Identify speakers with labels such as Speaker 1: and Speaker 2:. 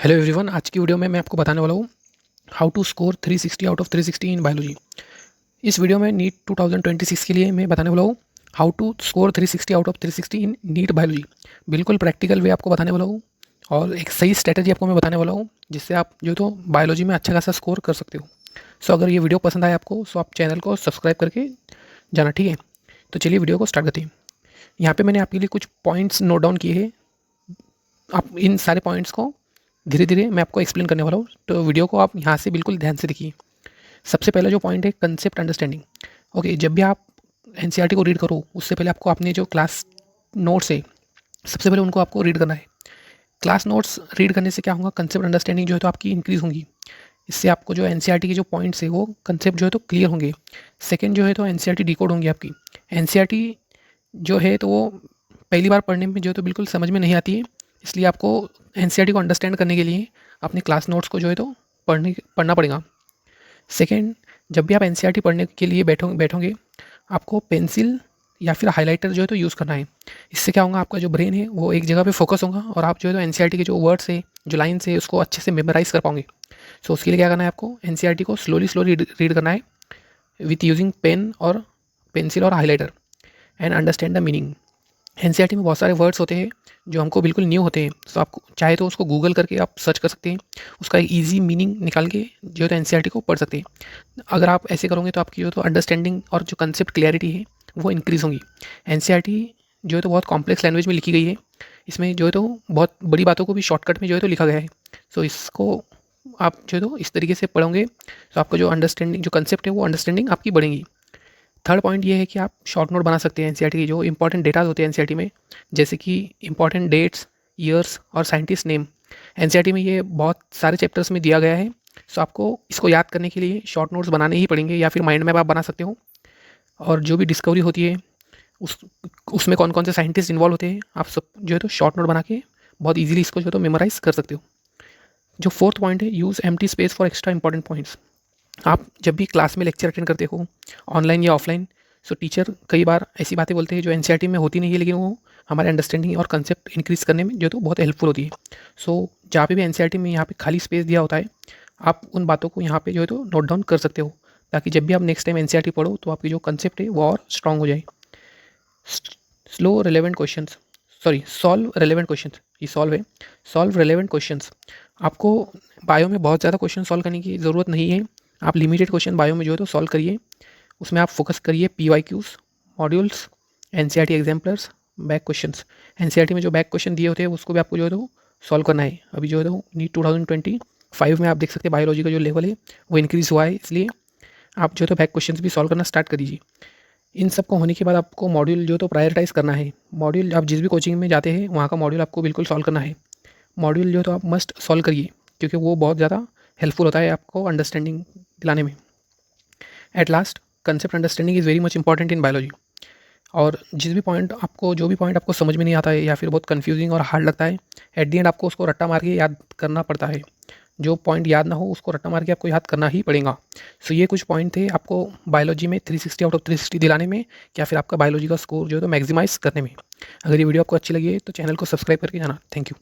Speaker 1: Hello everyone, आज की video में मैं आपको बताने वाला हूँ how to score 360 out of 360 in biology. इस वीडियो में नीट 2026 के लिए मैं बताने वाला हूँ how to score 360 out of 360 in NEET biology. बिल्कुल प्रैक्टिकल वे आपको बताने वाला हूँ और एक सही स्ट्रैटेजी आपको मैं बताने वाला हूँ जिससे आप जो तो बायोलॉजी में अच्छा खासा स्कोर कर सकते हो। सो अगर ये वीडियो पसंद आए आपको, सो आप चैनल को सब्सक्राइब करके जाना, ठीक है। तो चलिए वीडियो को स्टार्ट करते हैं। यहाँ पे मैंने आपके लिए कुछ पॉइंट्स नोट डाउन किए हैं। आप इन सारे पॉइंट्स को धीरे धीरे मैं आपको एक्सप्लेन करने वाला हूँ, तो वीडियो को आप यहाँ से बिल्कुल ध्यान से देखिए। सबसे पहला जो पॉइंट है कंसेप्ट अंडरस्टैंडिंग। ओके, जब भी आप एनसीईआरटी को रीड करो उससे पहले आपको अपने जो क्लास नोट्स है सबसे पहले उनको आपको रीड करना है। क्लास नोट्स रीड करने से क्या होगा, कंसेप्ट अंडरस्टैंडिंग जो है तो आपकी इंक्रीज़ होंगी। इससे आपको जो एनसीईआरटी के जो पॉइंट्स है वो कंसेप्ट जो है तो क्लियर होंगे। सेकेंड जो है तो एनसीईआरटी डिकोड होंगी आपकी। एनसीईआरटी जो है तो वो पहली बार पढ़ने में जो है तो बिल्कुल समझ में नहीं आती है, इसलिए आपको एनसीईआरटी को अंडरस्टैंड करने के लिए अपने क्लास नोट्स को जो है तो पढ़ना पड़ेगा। सेकेंड, जब भी आप एनसीईआरटी पढ़ने के लिए बैठोगे आपको पेंसिल या फिर हाइलाइटर जो है तो यूज़ करना है। इससे क्या होगा, आपका जो ब्रेन है वो एक जगह पे फोकस होगा और आप जो है तो एनसीईआरटी के जो वर्ड्स है, जो लाइन्स है, उसको अच्छे से मेमोराइज़ कर पाओगे। सो उसके लिए क्या करना है, आपको एनसीईआरटी को स्लोली रीड करना है विथ यूजिंग पेन और पेंसिल और highlighter and understand the meaning. NCERT में बहुत सारे वर्ड्स होते हैं जो हमको बिल्कुल न्यू होते हैं, तो आप चाहे तो उसको गूगल करके आप सर्च कर सकते हैं, उसका एक ईजी मीनिंग निकाल के जो है तो एनसीईआरटी को पढ़ सकते हैं। अगर आप ऐसे करोगे तो आपकी जो तो अंडरस्टैंडिंग और जो कंसेप्ट क्लैरिटी है वो इंक्रीज़ होगी। एनसीईआरटी जो है तो बहुत कॉम्प्लेक्स लैंग्वेज में लिखी गई है, इसमें जो है तो बहुत बड़ी बातों को भी शॉर्टकट में जो है तो लिखा गया है। सो इसको आप जो है तो इस तरीके से पढ़ोगे तो आपका जो अंडरस्टैंडिंग, जो कंसेप्ट है वो अंडरस्टैंडिंग आपकी बढ़ेगी। थर्ड पॉइंट ये है कि आप शॉर्ट नोट बना सकते हैं एनसीईआरटी की जो इंपॉर्टेंट डेटाज होते हैं एनसीईआरटी में, जैसे कि इंपॉर्टेंट डेट्स, ईयर्स और साइंटिस्ट नेम। एनसीईआरटी में ये बहुत सारे चैप्टर्स में दिया गया है, सो आपको इसको याद करने के लिए शॉर्ट नोट्स बनाने ही पड़ेंगे या फिर माइंड मैप आप बना सकते हो। और जो भी डिस्कवरी होती है उस उसमें कौन कौन से साइंटिस्ट इन्वॉल्व होते हैं आप सब जो है तो शॉर्ट नोट बना के बहुत ईजिली इसको जो है तो मेमोराइज कर सकते हो। जो फोर्थ पॉइंट है, use empty space for extra important points. आप जब भी क्लास में लेक्चर अटेंड करते हो, ऑनलाइन या ऑफलाइन, सो टीचर कई बार ऐसी बातें बोलते हैं जो एनसीईआरटी में होती नहीं है, लेकिन वो हमारे अंडरस्टैंडिंग और कंसेप्ट इंक्रीज़ करने में जो तो बहुत हेल्पफुल होती है। सो जहाँ पे भी एनसीईआरटी में यहाँ पे खाली स्पेस दिया होता है, आप उन बातों को यहाँ पे जो है तो नोट डाउन कर सकते हो, ताकि जब भी आप नेक्स्ट टाइम एनसीईआरटी पढ़ो तो आपकी जो कंसेप्ट है वो और स्ट्रॉन्ग हो जाए। Slow relevant questions, sorry solve relevant questions, ये सॉल्व है, सॉल्व रेलेवेंट क्वेश्चंस। आपको बायो में बहुत ज़्यादा क्वेश्चन सॉल्व करने की ज़रूरत नहीं है, आप लिमिटेड क्वेश्चन बायो में जो है तो सॉल्व करिए। उसमें आप फोकस करिए PYQs, modules, NCERT exemplars, back questions. NCERT में जो बैक क्वेश्चन दिए होते हैं उसको भी आपको जो है तो सॉल्व करना है। अभी जो है तो नीट 2025 में आप देख सकते हैं बायोलॉजी का जो लेवल है वो इंक्रीज़ हुआ है, इसलिए आप जो है तो बैक क्वेश्चंस भी सॉल्व करना स्टार्ट कर दीजिए। इन सब को होने के बाद आपको मॉड्यूल जो तो प्रायोरिटाइज़ करना है। मॉड्यूल आप जिस भी कोचिंग में जाते हैं वहाँ का मॉड्यूल आपको बिल्कुल सॉल्व करना है। मॉड्यूल जो तो आप मस्ट सॉल्व करिए, क्योंकि वो बहुत ज़्यादा हेल्पफुल होता है आपको अंडरस्टैंडिंग दिलाने में। At last, concept understanding is very much important in biology. और जिस भी पॉइंट आपको, जो भी पॉइंट आपको समझ में नहीं आता है या फिर बहुत कन्फ्यूजिंग और हार्ड लगता है, एट दी एंड आपको उसको रट्टा मार के याद करना पड़ता है। जो पॉइंट याद ना हो उसको रट्टा मार के आपको याद करना ही पड़ेगा। सो ये कुछ पॉइंट थे आपको बायोलॉजी में 360 आउट ऑफ 360 दिलाने में, या फिर आपका बायोलॉजी का स्कोर जो है तो मैक्सिमाइज़ करने में। अगर ये वीडियो आपको अच्छी लगी है तो चैनल को सब्सक्राइब करके जाना। Thank you.